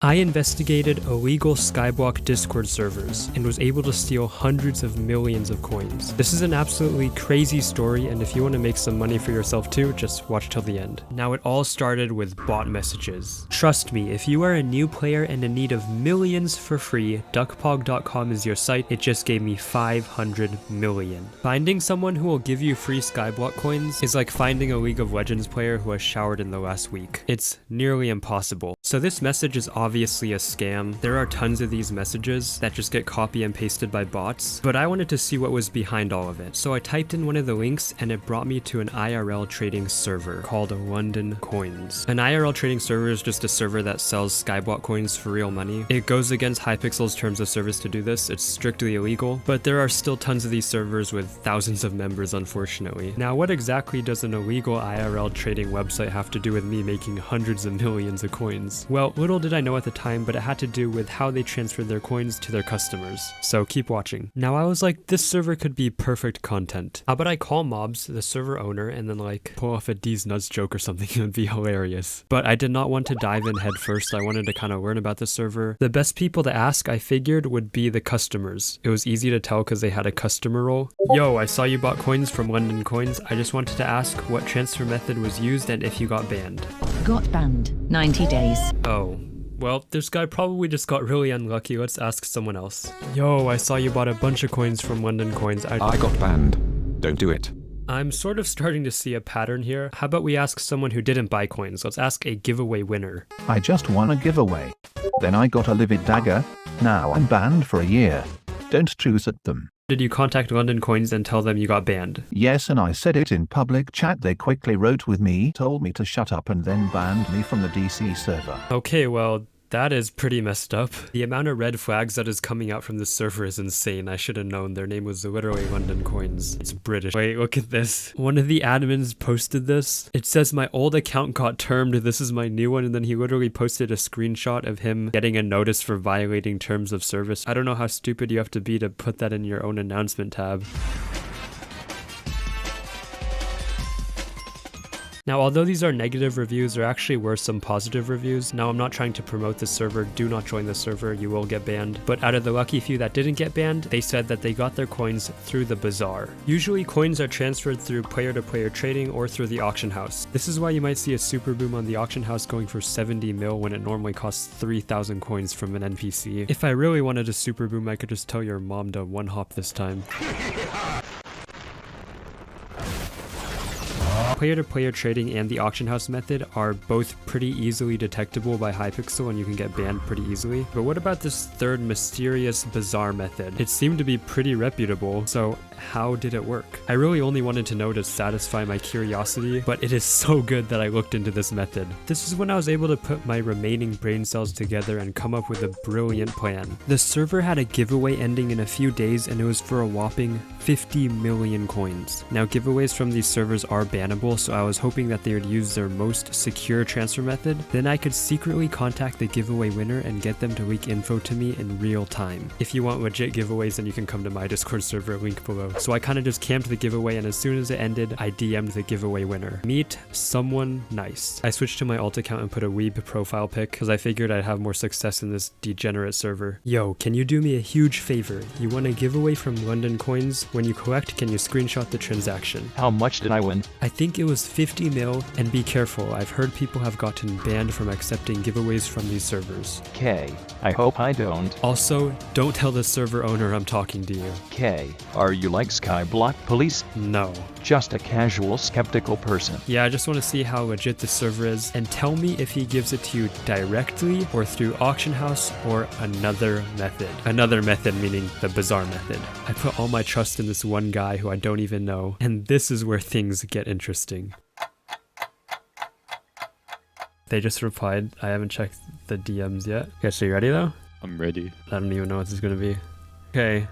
I investigated illegal Skyblock Discord servers and was able to steal hundreds of millions of coins. This is an absolutely crazy story, and if you want to make some money for yourself too, just watch till the end. Now, it all started with bot messages. Trust me, if you are a new player and in need of millions for free, duckpog.com is your site. It just gave me 500 million. Finding someone who will give you free Skyblock coins is like finding a League of Legends player who has showered in the last week. It's nearly impossible. So this message is obviously a scam. There are tons of these messages that just get copy and pasted by bots, but I wanted to see what was behind all of it. So I typed in one of the links and it brought me to an IRL trading server called London Coins. An IRL trading server is just a server that sells Skyblock coins for real money. It goes against Hypixel's terms of service to do this. It's strictly illegal, but there are still tons of these servers with thousands of members, unfortunately. Now, what exactly does an illegal IRL trading website have to do with me making hundreds of millions of coins? Well, little did I know at the time, but it had to do with how they transferred their coins to their customers. So keep watching. Now I was like, this server could be perfect content. How about I call Mobs, the server owner, and then like pull off a D's nuts joke or something? It would be hilarious. But I did not want to dive in head first. I wanted to kind of learn about the server. The best people to ask, I figured, would be the customers. It was easy to tell because they had a customer role. Yo, I saw you bought coins from London Coins. I just wanted to ask what transfer method was used and if you got banned. Got banned. 90 days. Oh. Well, this guy probably just got really unlucky. Let's ask someone else. Yo, I saw you bought a bunch of coins from London Coins. I got banned. Don't do it. I'm sort of starting to see a pattern here. How about we ask someone who didn't buy coins? Let's ask a giveaway winner. I just won a giveaway. Then I got a livid dagger. Now I'm banned for a year. Don't choose at them. Did you contact London Coins and tell them you got banned? Yes, and I said it in public chat. They quickly wrote with me, told me to shut up, and then banned me from the DC server. Okay, well, that is pretty messed up. The amount of red flags that is coming out from this server is insane. I should have known. Their name was literally London Coins. It's British. Wait, look at this. One of the admins posted this. It says my old account got termed. This is my new one. And then he literally posted a screenshot of him getting a notice for violating terms of service. I don't know how stupid you have to be to put that in your own announcement tab. Now, although these are negative reviews, there actually were some positive reviews. Now, I'm not trying to promote this server. Do not join the server. You will get banned. But out of the lucky few that didn't get banned, they said that they got their coins through the Bazaar. Usually, coins are transferred through player-to-player trading or through the auction house. This is why you might see a super boom on the auction house going for 70 mil when it normally costs 3,000 coins from an NPC. If I really wanted a super boom, I could just tell your mom to one-hop this time. Player-to-player trading and the auction house method are both pretty easily detectable by Hypixel and you can get banned pretty easily. But what about this third mysterious Bazaar method? It seemed to be pretty reputable, so how did it work? I really only wanted to know to satisfy my curiosity, but it is so good that I looked into this method. This is when I was able to put my remaining brain cells together and come up with a brilliant plan. The server had a giveaway ending in a few days and it was for a whopping 50 million coins. Now, giveaways from these servers are bannable, so I was hoping that they would use their most secure transfer method. Then I could secretly contact the giveaway winner and get them to leak info to me in real time. If you want legit giveaways, then you can come to my Discord server, link below. So I kind of just camped the giveaway, and as soon as it ended, I DM'd the giveaway winner. Meet someone nice. I switched to my alt account and put a weeb profile pic because I figured I'd have more success in this degenerate server. Yo, can you do me a huge favor? You want a giveaway from London Coins? When you collect, can you screenshot the transaction? How much did I win? I think it was 50 mil, and be careful, I've heard people have gotten banned from accepting giveaways from these servers. K. I hope I don't. Also, don't tell the server owner I'm talking to you. K. Are you like Skyblock police? No. Just a casual skeptical person. Yeah, I just want to see how legit this server is, and tell me if he gives it to you directly or through auction house or another method. Another method meaning the Bazaar method. I put all my trust in this one guy who I don't even know, and this is where things get interesting. They just replied. I haven't checked the DMs yet. Okay, so you ready though? I'm ready. I don't even know what this is gonna be. Okay,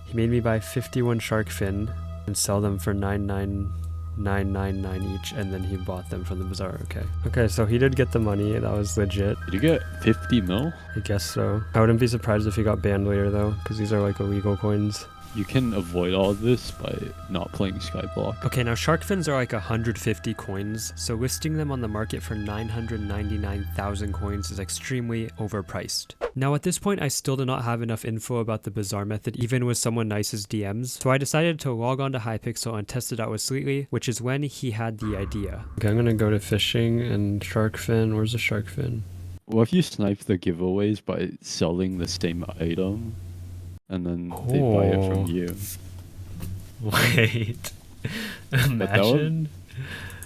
he made me buy 51 shark fin and sell them for 99999 each, and then he bought them from the Bazaar. Okay, so he did get the money. That was legit. Did you get 50 mil? I guess so. I wouldn't be surprised if he got banned later though, because these are like illegal coins. You can avoid all this by not playing Skyblock. Okay, now shark fins are like 150 coins, so listing them on the market for 999,000 coins is extremely overpriced. Now at this point, I still do not have enough info about the Bazaar method, even with someone nice's DMs, so I decided to log on to Hypixel and test it out with Sleetly, which is when he had the idea. Okay, I'm gonna go to fishing and shark fin. Where's the shark fin? What if you snipe the giveaways by selling the same item, and then they buy it from you? Wait. Imagine.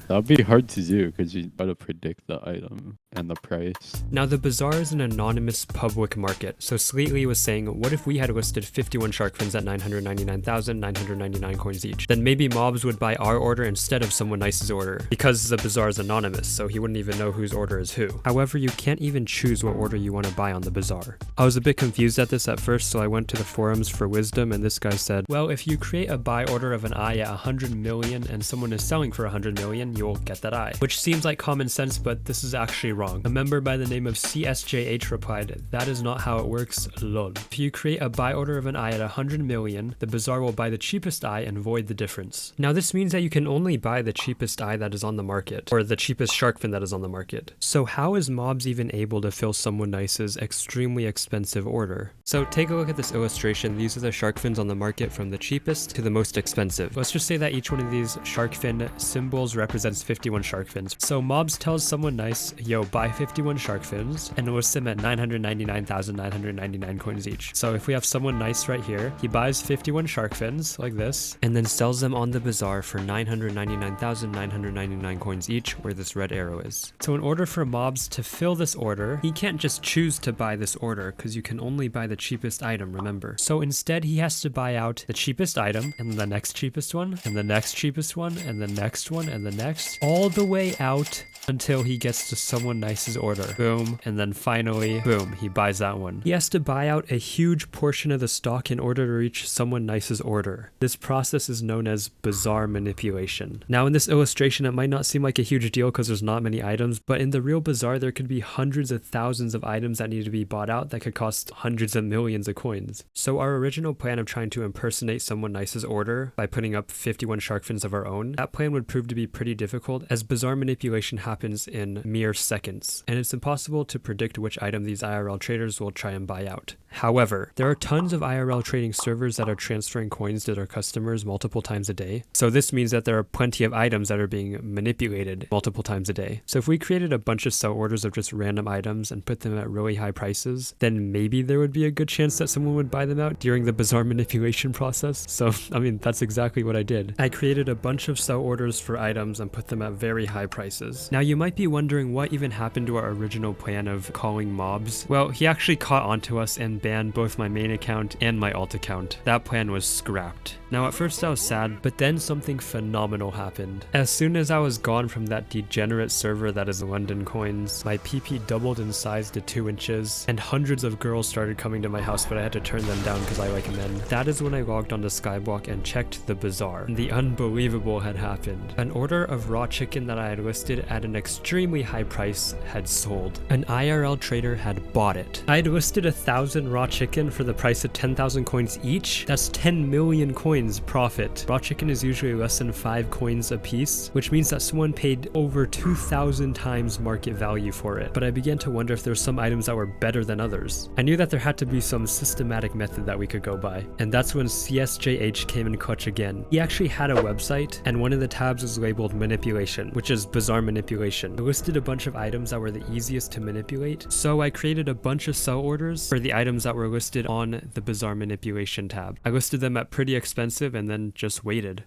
That'd be hard to do because you gotta predict the item and the price. Now the Bazaar is an anonymous public market, so Sleetly was saying, what if we had listed 51 shark fins at 999,999 coins each? Then maybe mobs would buy our order instead of someone nice's order, because the Bazaar is anonymous, so he wouldn't even know whose order is who. However, you can't even choose what order you want to buy on the Bazaar. I was a bit confused at this at first, so I went to the forums for wisdom, and this guy said, well, if you create a buy order of an eye at 100 million and someone is selling for 100 million, you'll get that eye. Which seems like common sense, but this is actually wrong. A member by the name of CSJH replied, that is not how it works, lol. If you create a buy order of an eye at 100 million, the Bazaar will buy the cheapest eye and void the difference. Now this means that you can only buy the cheapest eye that is on the market, or the cheapest shark fin that is on the market. So how is mobs even able to fill someone nice's extremely expensive order? So take a look at this illustration. These are the shark fins on the market from the cheapest to the most expensive. Let's just say that each one of these shark fin symbols represents 51 shark fins. So mobs tells someone nice, yo, buy 51 shark fins and lists them at 999,999 coins each. So if we have someone nice right here, he buys 51 shark fins like this and then sells them on the Bazaar for 999,999 coins each, where this red arrow is. So in order for mobs to fill this order, he can't just choose to buy this order because you can only buy the cheapest item, remember. So instead he has to buy out the cheapest item and the next cheapest one and the next cheapest one and the next one and the next, all the way out until he gets to someone nice's order. Boom. And then finally, boom, he buys that one. He has to buy out a huge portion of the stock in order to reach someone nice's order. This process is known as Bazaar manipulation. Now in this illustration, it might not seem like a huge deal because there's not many items, but in the real Bazaar, there could be hundreds of thousands of items that need to be bought out that could cost hundreds of millions of coins. So our original plan of trying to impersonate someone nice's order by putting up 51 shark fins of our own, that plan would prove to be pretty difficult as Bazaar manipulation happens in mere seconds, and it's impossible to predict which item these IRL traders will try and buy out. However, there are tons of IRL trading servers that are transferring coins to their customers multiple times a day. So this means that there are plenty of items that are being manipulated multiple times a day. So if we created a bunch of sell orders of just random items and put them at really high prices, then maybe there would be a good chance that someone would buy them out during the Bazaar manipulation process. So, I mean, that's exactly what I did. I created a bunch of sell orders for items and put them at very high prices. Now you might be wondering what even happened to our original plan of calling mobs. Well, he actually caught onto us and banned both my main account and my alt account. That plan was scrapped. Now at first I was sad, but then something phenomenal happened. As soon as I was gone from that degenerate server that is London Coins, my PP doubled in size to 2 inches, and hundreds of girls started coming to my house, but I had to turn them down because I like men. That is when I logged onto Skyblock and checked the Bazaar. The unbelievable had happened. An order of raw chicken that I had listed at an extremely high price had sold. An IRL trader had bought it. I had listed 1,000 raw chicken for the price of 10,000 coins each. That's 10 million coins profit. Raw chicken is usually less than 5 coins a piece, which means that someone paid over 2,000 times market value for it. But I began to wonder if there's some items that were better than others. I knew that there had to be some systematic method that we could go by. And that's when CSJH came in clutch again. He actually had a website, and one of the tabs was labeled manipulation, which is Bazaar manipulation. I listed a bunch of items that were the easiest to manipulate, so I created a bunch of sell orders for the items that were listed on the Bazaar manipulation tab. I listed them at pretty expensive and then just waited.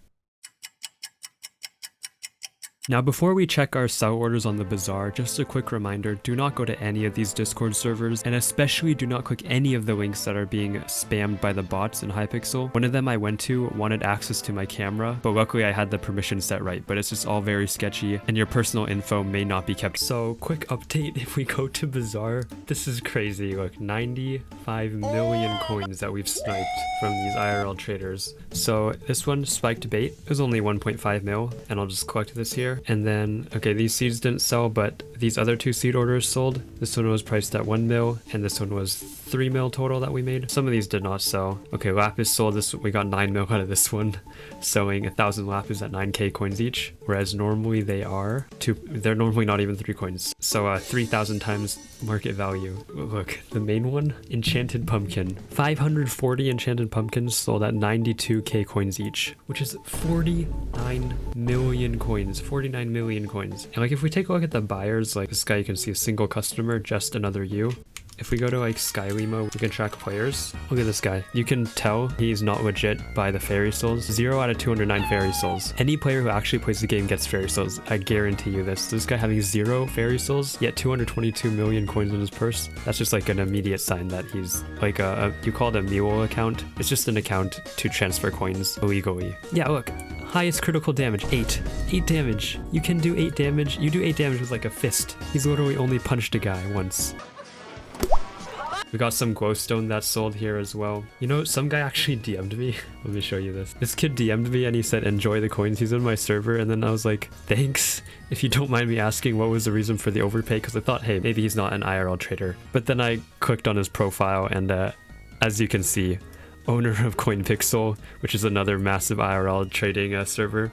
Now before we check our sell orders on the Bazaar, just a quick reminder, do not go to any of these Discord servers, and especially do not click any of the links that are being spammed by the bots in Hypixel. One of them I went to wanted access to my camera, but luckily I had the permission set right, but it's just all very sketchy and your personal info may not be kept. So quick update, if we go to Bazaar, this is crazy. Look, 95 million coins that we've sniped from these IRL traders. So this one, spiked bait, is only 1.5 mil, and I'll just collect this here. And then, okay, these seeds didn't sell, but these other 2 seed orders sold. This one was priced at 1 mil, and this one was 3 mil total that we made. Some of these did not sell. Okay, lapis sold. This we got 9 mil out of this one, selling 1,000 lapis at 9k coins each, whereas normally they're normally not even 3 coins. So 3,000 times market value. Look, the main one, enchanted pumpkin. 540 enchanted pumpkins sold at 92k coins each, which is 49 million coins. 49 million coins. And like if we take a look at the buyers, like this guy, you can see a single customer, just another you. If we go to like Skylimo, we can track players. Look at this guy. You can tell he's not legit by the fairy souls. 0 out of 209 fairy souls. Any player who actually plays the game gets fairy souls. I guarantee you this. This guy having 0 fairy souls, yet 222 million coins in his purse. That's just like an immediate sign that he's like you call it a mule account. It's just an account to transfer coins illegally. Yeah, look. Highest critical damage, 8. 8 damage. You can do 8 damage. You do 8 damage with like a fist. He's literally only punched a guy once. We got some glowstone that sold here as well. You know, some guy actually DM'd me. Let me show you this. This kid DM'd me and he said, enjoy the coins. He's in my server. And then I was like, thanks. If you don't mind me asking, what was the reason for the overpay? Because I thought, hey, maybe he's not an IRL trader. But then I clicked on his profile and as you can see, owner of Hypixel, which is another massive IRL trading server.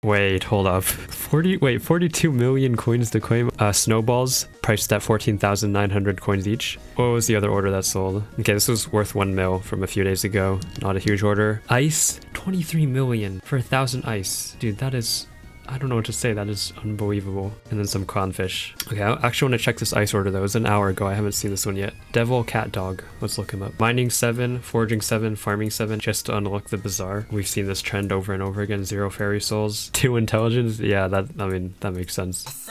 Wait, hold up. 42 million coins to claim. Snowballs, priced at 14,900 coins each. What was the other order that sold? Okay, this was worth 1 mil from a few days ago. Not a huge order. Ice, 23 million for 1,000 ice. Dude, that is... I don't know what to say. That is unbelievable. And then some clownfish. Okay, I actually want to check this ice order though. It was an hour ago. I haven't seen this one yet. Devil Cat Dog. Let's look him up. Mining 7, foraging 7, farming 7, just to unlock the bazaar. We've seen this trend over and over again. 0 fairy souls, 2 intelligence. Yeah, that makes sense.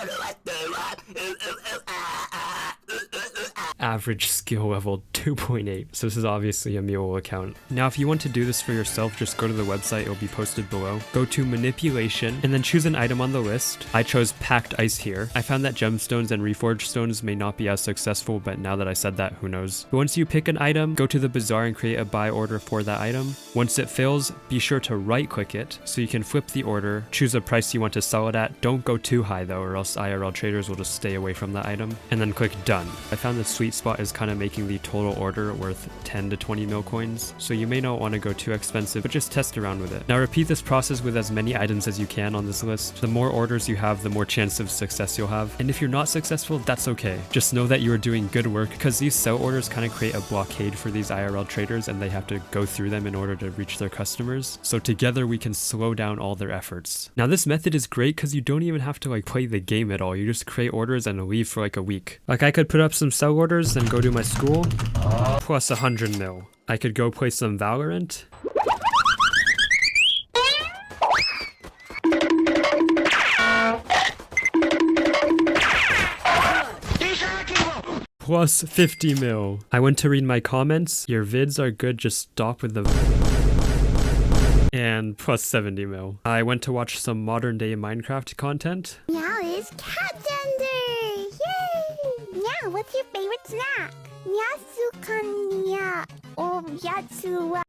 Average skill level 2.8. So this is obviously a mule account. Now if you want to do this for yourself, just go to the website. It'll be posted below. Go to manipulation and then choose an item on the list. I chose packed ice here. I found that gemstones and reforged stones may not be as successful, but now that I said that, who knows. But once you pick an item, go to the bazaar and create a buy order for that item. Once it fills, be sure to right click it so you can flip the order, choose a price you want to sell it at. Don't go too high though, or else IRL traders will just stay away from that item, and then click done. I found the sweet spot is kind of making the total order worth 10 to 20 mil coins, so you may not want to go too expensive, but just test around with it. Now repeat this process with as many items as you can on this list. The more orders you have, the more chance of success you'll have, and if you're not successful, that's okay. Just know that you are doing good work, because these sell orders kind of create a blockade for these IRL traders, and they have to go through them in order to reach their customers. So together we can slow down all their efforts. Now this method is great because you don't even have to like play the game at all. You just create orders and leave for like a week. Like I could put up some sell orders and go to my school, plus 100 mil. I could go play some Valorant. Plus 50 mil. I went to read my comments. Your vids are good, just stop with the... And plus 70 mil. I went to watch some modern day Minecraft content. Now it's cat tender! Yay! Now, what's your favorite snack? Yasukanya or Yatsuwa.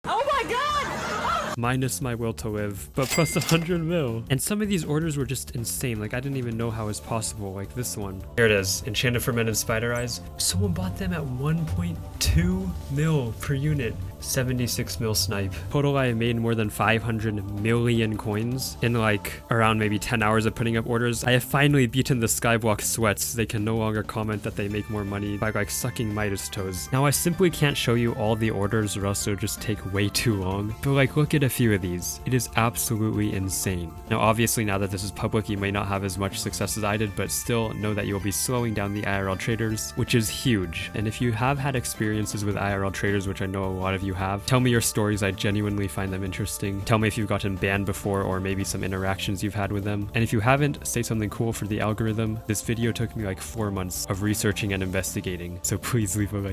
Oh my god! Minus my will to live, but plus 100 mil. And some of these orders were just insane. Like I didn't even know how it was possible, like this one. Here it is, enchanted fermented spider eyes. Someone bought them at 1.2 mil per unit. 76 mil snipe. Total I made more than 500 million coins in like around maybe 10 hours of putting up orders. I have finally beaten the Skyblock sweats. They can no longer comment that they make more money by like sucking Midas toes. Now I simply can't show you all the orders or else it'll just take way too long. But like look at a few of these. It is absolutely insane. Now obviously now that this is public you may not have as much success as I did, but still know that you'll be slowing down the IRL traders, which is huge. And if you have had experiences with IRL traders, which I know a lot of you have, tell me your stories. I genuinely find them interesting. Tell me if you've gotten banned before or maybe some interactions you've had with them. And if you haven't, say something cool for the algorithm. This video took me like 4 months of researching and investigating, so please leave a like.